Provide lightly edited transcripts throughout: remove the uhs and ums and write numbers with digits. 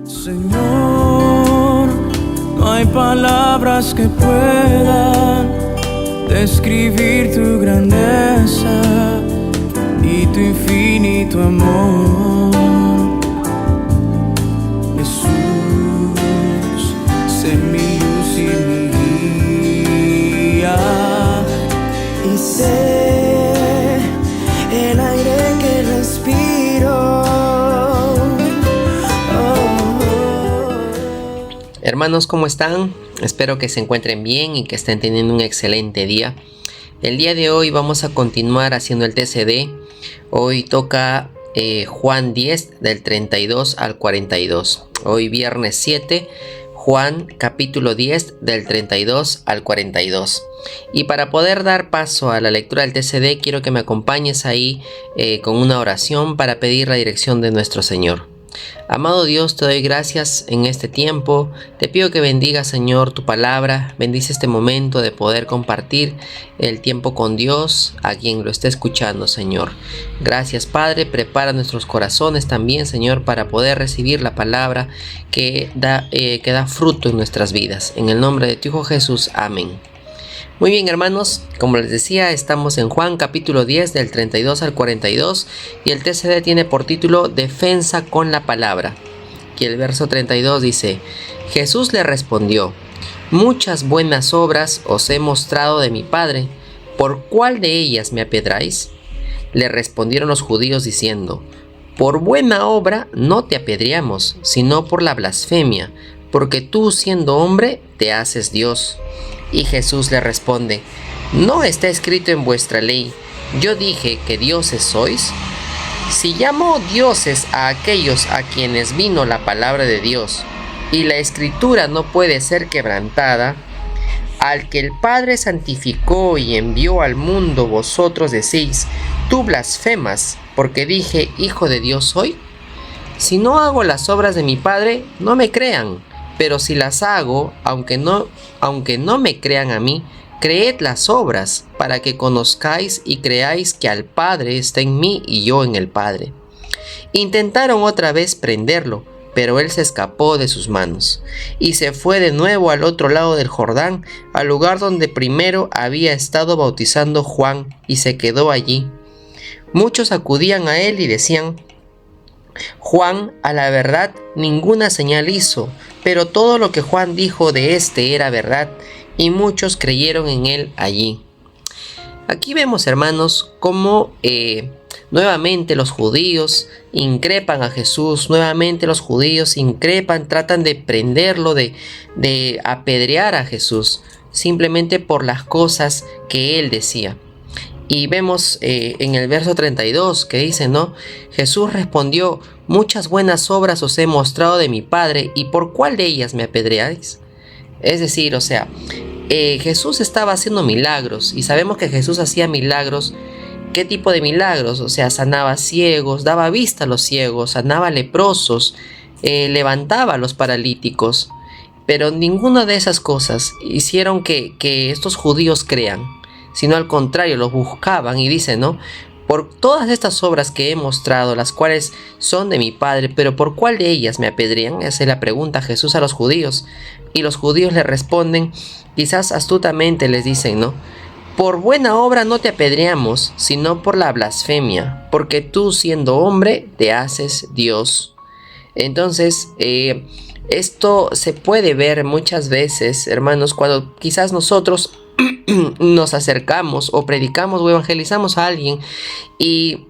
Señor, no hay palabras que puedan describir tu grandeza y tu infinito amor. Jesús, sé mi luz y mi guía, y sé el aire que respiro. Hermanos, ¿cómo están? Espero que se encuentren bien y que estén teniendo un excelente día. El día de hoy vamos a continuar haciendo el TCD. Hoy toca Juan 10 del 32 al 42. Hoy viernes 7, Juan capítulo 10 del 32 al 42. Y para poder dar paso a la lectura del TCD, quiero que me acompañes ahí con una oración para pedir la dirección de nuestro Señor. Amado Dios, te doy gracias en este tiempo. Te pido que bendiga, Señor, tu palabra. Bendice este momento de poder compartir el tiempo con Dios a quien lo esté escuchando, Señor. Gracias, Padre. Prepara nuestros corazones también, Señor, para poder recibir la palabra que da fruto en nuestras vidas. En el nombre de tu Hijo Jesús. Amén. Muy bien, hermanos, como les decía, estamos en Juan capítulo 10 del 32 al 42 y el TCD tiene por título Defensa con la palabra. Y el verso 32 dice: Jesús le respondió: muchas buenas obras os he mostrado de mi Padre, ¿por cuál de ellas me apedráis? Le respondieron los judíos diciendo: por buena obra no te apedreamos, sino por la blasfemia, porque tú, siendo hombre, te haces Dios. Y Jesús le responde: ¿no está escrito en vuestra ley, yo dije que dioses sois? Si llamo dioses a aquellos a quienes vino la palabra de Dios, y la escritura no puede ser quebrantada, al que el Padre santificó y envió al mundo, vosotros decís: tú blasfemas, porque dije hijo de Dios soy. Si no hago las obras de mi Padre, no me crean. Pero si las hago, aunque no me crean a mí, creed las obras, para que conozcáis y creáis que al Padre está en mí y yo en el Padre. Intentaron otra vez prenderlo, pero él se escapó de sus manos, y se fue de nuevo al otro lado del Jordán, al lugar donde primero había estado bautizando Juan, y se quedó allí. Muchos acudían a él y decían: Juan, a la verdad, ninguna señal hizo, pero todo lo que Juan dijo de éste era verdad, y muchos creyeron en él allí. Aquí vemos, hermanos, cómo nuevamente los judíos increpan a Jesús, nuevamente los judíos tratan de prenderlo, de apedrear a Jesús, simplemente por las cosas que él decía. Y vemos en el verso 32 que dice, ¿no? Jesús respondió: muchas buenas obras os he mostrado de mi Padre, ¿y por cuál de ellas me apedreáis? Es decir, Jesús estaba haciendo milagros, y sabemos que Jesús hacía milagros. ¿Qué tipo de milagros? Sanaba ciegos, daba vista a los ciegos, sanaba leprosos, levantaba a los paralíticos. Pero ninguna de esas cosas hicieron que estos judíos crean, sino al contrario, los buscaban y dicen, ¿no? Por todas estas obras que he mostrado, las cuales son de mi Padre, pero ¿por cuál de ellas me apedrean? Esa es la pregunta Jesús a los judíos. Y los judíos le responden, quizás astutamente les dicen, ¿no? Por buena obra no te apedreamos, sino por la blasfemia, porque tú, siendo hombre, te haces Dios. Entonces, esto se puede ver muchas veces, hermanos, cuando quizás nosotros nos acercamos o predicamos o evangelizamos a alguien y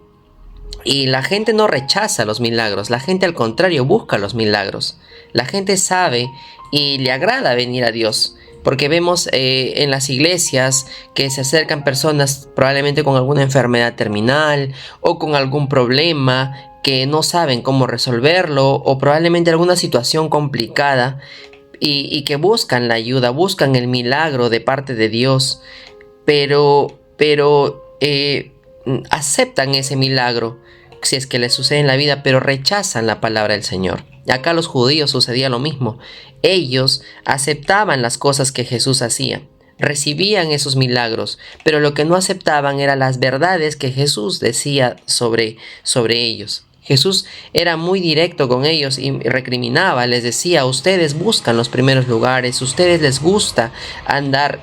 la gente no rechaza los milagros, la gente al contrario busca los milagros, la gente sabe y le agrada venir a Dios, porque vemos en las iglesias que se acercan personas probablemente con alguna enfermedad terminal o con algún problema que no saben cómo resolverlo, o probablemente alguna situación complicada, y que buscan la ayuda, buscan el milagro de parte de Dios, pero aceptan ese milagro si es que les sucede en la vida, pero rechazan la palabra del Señor. Acá a los judíos sucedía lo mismo. Ellos aceptaban las cosas que Jesús hacía, recibían esos milagros, pero lo que no aceptaban eran las verdades que Jesús decía sobre ellos. Jesús era muy directo con ellos y recriminaba, les decía: ustedes buscan los primeros lugares, ustedes les gusta andar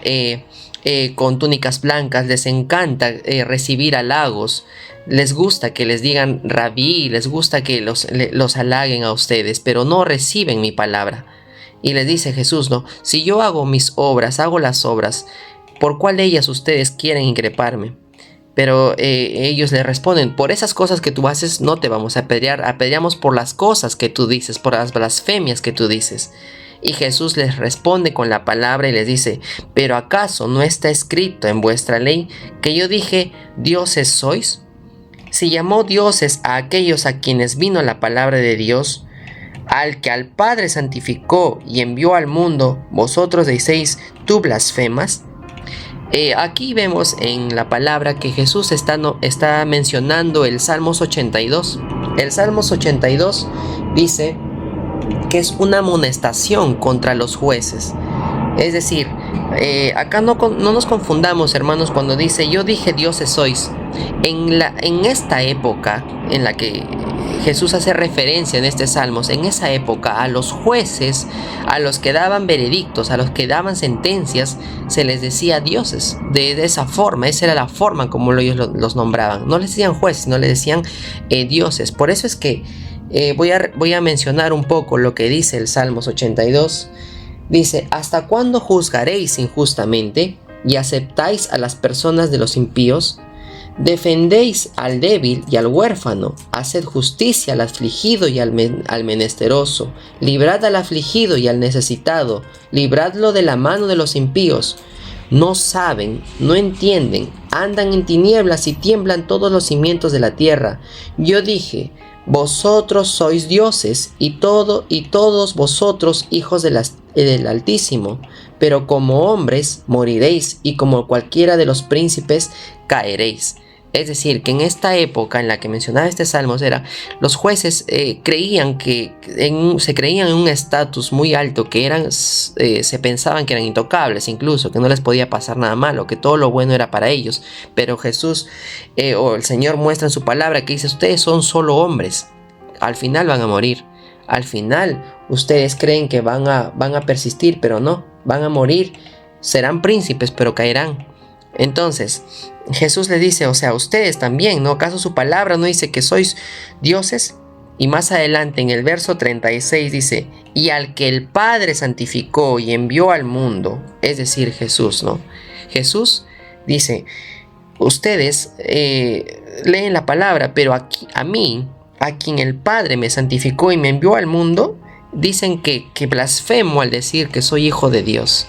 con túnicas blancas, les encanta recibir halagos, les gusta que les digan rabí, les gusta que los halaguen a ustedes, pero no reciben mi palabra. Y les dice Jesús, ¿no? Si yo hago mis obras, hago las obras, ¿por cuál de ellas ustedes quieren increparme? Pero ellos le responden: por esas cosas que tú haces no te vamos a apedrear, apedreamos por las cosas que tú dices, por las blasfemias que tú dices. Y Jesús les responde con la palabra y les dice: ¿pero acaso no está escrito en vuestra ley que yo dije, dioses sois? Si llamó dioses a aquellos a quienes vino la palabra de Dios, al que al Padre santificó y envió al mundo, vosotros decís, ¿tú blasfemas? Aquí vemos en la palabra que Jesús está mencionando el Salmos 82. El Salmos 82 dice que es una amonestación contra los jueces. Es decir, acá no nos confundamos, hermanos, cuando dice yo dije dioses sois. En esta época en la que Jesús hace referencia en este Salmos, en esa época a los jueces, a los que daban veredictos, a los que daban sentencias, se les decía dioses. De esa forma, esa era la forma como ellos los nombraban. No les decían jueces, no les decían dioses. Por eso es que voy a mencionar un poco lo que dice el Salmos 82. Dice: ¿hasta cuándo juzgaréis injustamente y aceptáis a las personas de los impíos? Defendéis al débil y al huérfano, haced justicia al afligido y al menesteroso, librad al afligido y al necesitado, libradlo de la mano de los impíos. No saben, no entienden, andan en tinieblas y tiemblan todos los cimientos de la tierra. Yo dije: vosotros sois dioses y todos vosotros hijos del Altísimo, pero como hombres moriréis y como cualquiera de los príncipes caeréis. Es decir, que en esta época en la que mencionaba este Salmos los jueces se creían en un estatus muy alto, que se pensaban que eran intocables, incluso que no les podía pasar nada malo, que todo lo bueno era para ellos. Pero Jesús o el Señor muestra en su palabra que dice: ustedes son solo hombres, al final van a morir, al final ustedes creen que van a persistir, pero no, van a morir, serán príncipes, pero caerán. Entonces Jesús le dice, o sea, ustedes también, ¿no? ¿Acaso su palabra no dice que sois dioses? Y más adelante en el verso 36 dice: y al que el Padre santificó y envió al mundo, es decir, Jesús, ¿no? Jesús dice: ustedes leen la palabra, pero a mí, a quien el Padre me santificó y me envió al mundo, dicen que blasfemo al decir que soy hijo de Dios.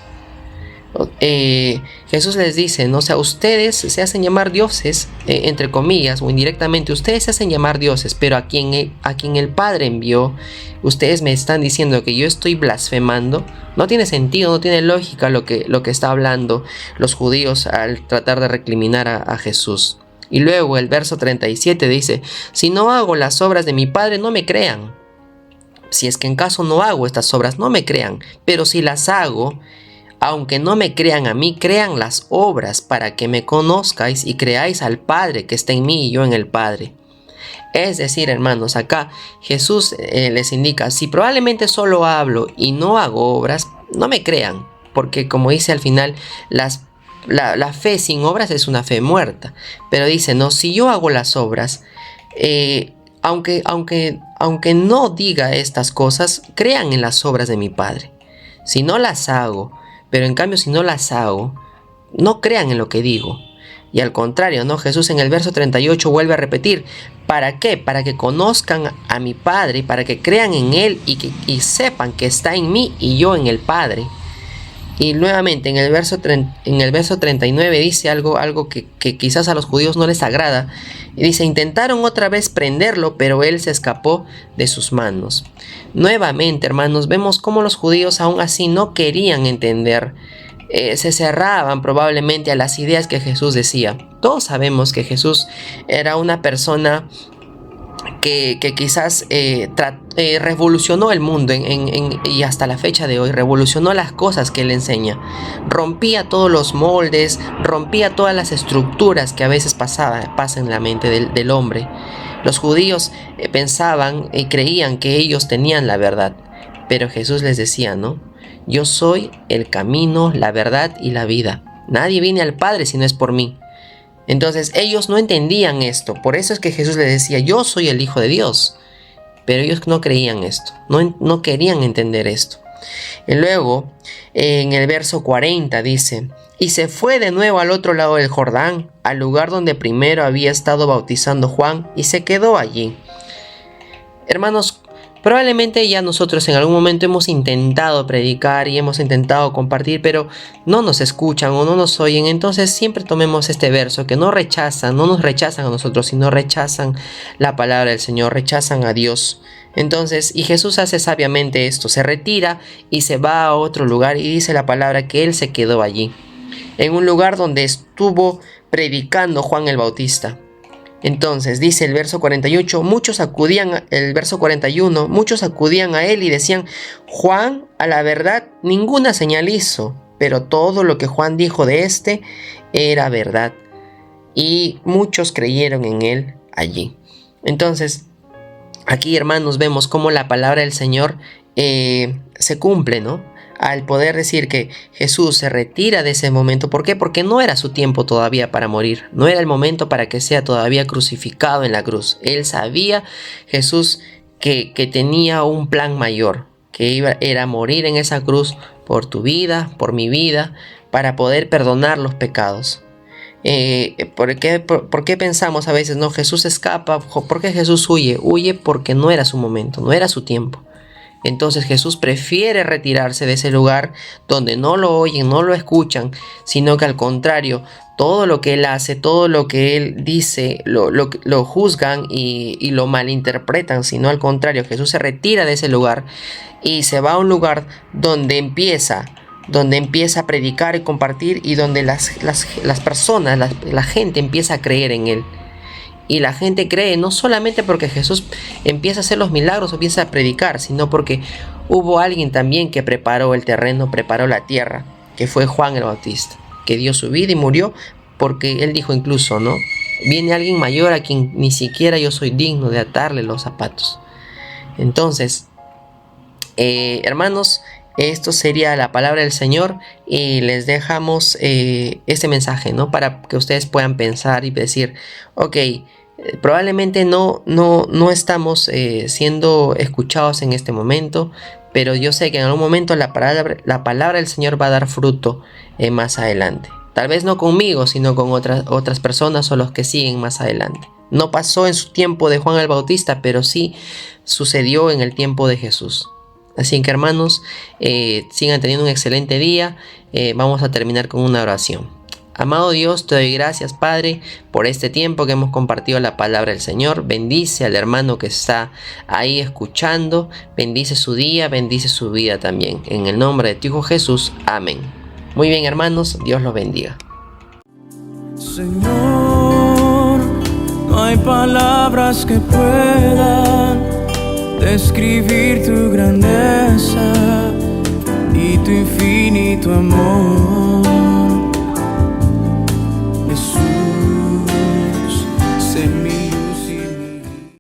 Jesús les dice, ¿no? O sea, ustedes se hacen llamar dioses, entre comillas o indirectamente, ustedes se hacen llamar dioses, pero a quien el Padre envió, ustedes me están diciendo que yo estoy blasfemando. No tiene sentido, no tiene lógica lo que está hablando los judíos al tratar de recriminar a Jesús. Y luego el verso 37 dice: si no hago las obras de mi Padre, no me crean. Si es que en caso no hago estas obras, no me crean, pero si las hago, aunque no me crean a mí, crean las obras, para que me conozcáis y creáis al Padre que está en mí y yo en el Padre. Es decir, hermanos, acá Jesús les indica: si probablemente solo hablo y no hago obras, no me crean, porque como dice al final, la fe sin obras es una fe muerta. Pero dice, no, si yo hago las obras, aunque no diga estas cosas, crean en las obras de mi Padre. Si no las hago, pero en cambio si no las hago, no crean en lo que digo. Y al contrario, ¿no? Jesús en el verso 38 vuelve a repetir: ¿para qué? Para que conozcan a mi Padre y para que crean en Él y sepan que está en mí y yo en el Padre. Y nuevamente en el verso 39 dice algo que quizás a los judíos no les agrada. Y dice: intentaron otra vez prenderlo, pero él se escapó de sus manos. Nuevamente, hermanos, vemos cómo los judíos aún así no querían entender. Se cerraban probablemente a las ideas que Jesús decía. Todos sabemos que Jesús era una persona que quizás revolucionó el mundo y hasta la fecha de hoy revolucionó las cosas que él enseña. Rompía todos los moldes, rompía todas las estructuras que a veces pasan en la mente del hombre. Los judíos pensaban y creían que ellos tenían la verdad, pero Jesús les decía, ¿no? Yo soy el camino, la verdad y la vida. Nadie viene al Padre si no es por mí. Entonces ellos no entendían esto. Por eso es que Jesús les decía, yo soy el Hijo de Dios. Pero ellos no creían esto. No querían entender esto. Y luego, en el verso 40 dice, y se fue de nuevo al otro lado del Jordán, al lugar donde primero había estado bautizando Juan, y se quedó allí. Hermanos, probablemente ya nosotros en algún momento hemos intentado predicar y hemos intentado compartir, pero no nos escuchan o no nos oyen. Entonces siempre tomemos este verso, que no nos rechazan a nosotros, sino rechazan la palabra del Señor, rechazan a Dios. Entonces, y Jesús hace sabiamente esto, se retira y se va a otro lugar, y dice la palabra que Él se quedó allí, en un lugar donde estuvo predicando Juan el Bautista. Entonces dice el verso 48, el verso 41, muchos acudían a él y decían, Juan, a la verdad, ninguna señal hizo, pero todo lo que Juan dijo de éste era verdad. Y muchos creyeron en él allí. Entonces, aquí, hermanos, vemos cómo la palabra del Señor se cumple, ¿no? Al poder decir que Jesús se retira de ese momento. ¿Por qué? Porque no era su tiempo todavía para morir. No era el momento para que sea todavía crucificado en la cruz. Él sabía, Jesús, que tenía un plan mayor, que era morir en esa cruz por tu vida, por mi vida, para poder perdonar los pecados. ¿Por qué pensamos a veces, no, Jesús escapa? ¿Por qué Jesús huye? Huye porque no era su momento, no era su tiempo. Entonces Jesús prefiere retirarse de ese lugar donde no lo oyen, no lo escuchan, sino que al contrario, todo lo que Él hace, todo lo que Él dice, lo juzgan y lo malinterpretan, sino al contrario, Jesús se retira de ese lugar y se va a un lugar donde empieza a predicar y compartir, y donde las personas, la gente empieza a creer en Él. Y la gente cree no solamente porque Jesús empieza a hacer los milagros o empieza a predicar, sino porque hubo alguien también que preparó el terreno, preparó la tierra, que fue Juan el Bautista, que dio su vida y murió, porque él dijo incluso, ¿no? Viene alguien mayor a quien ni siquiera yo soy digno de atarle los zapatos. Entonces, hermanos, esto sería la palabra del Señor, y les dejamos este mensaje, ¿no? Para que ustedes puedan pensar y decir, ok, probablemente no estamos siendo escuchados en este momento, pero yo sé que en algún momento la palabra del Señor va a dar fruto más adelante. Tal vez no conmigo, sino con otras personas o los que siguen más adelante. No pasó en su tiempo de Juan el Bautista, pero sí sucedió en el tiempo de Jesús. Así que, hermanos, sigan teniendo un excelente día. Vamos a terminar con una oración. Amado Dios, te doy gracias, Padre, por este tiempo que hemos compartido la palabra del Señor. Bendice al hermano que está ahí escuchando. Bendice su día, bendice su vida también. En el nombre de tu Hijo Jesús. Amén. Muy bien, hermanos, Dios los bendiga. Señor, no hay palabras que puedan describir tu grandeza y tu infinito amor.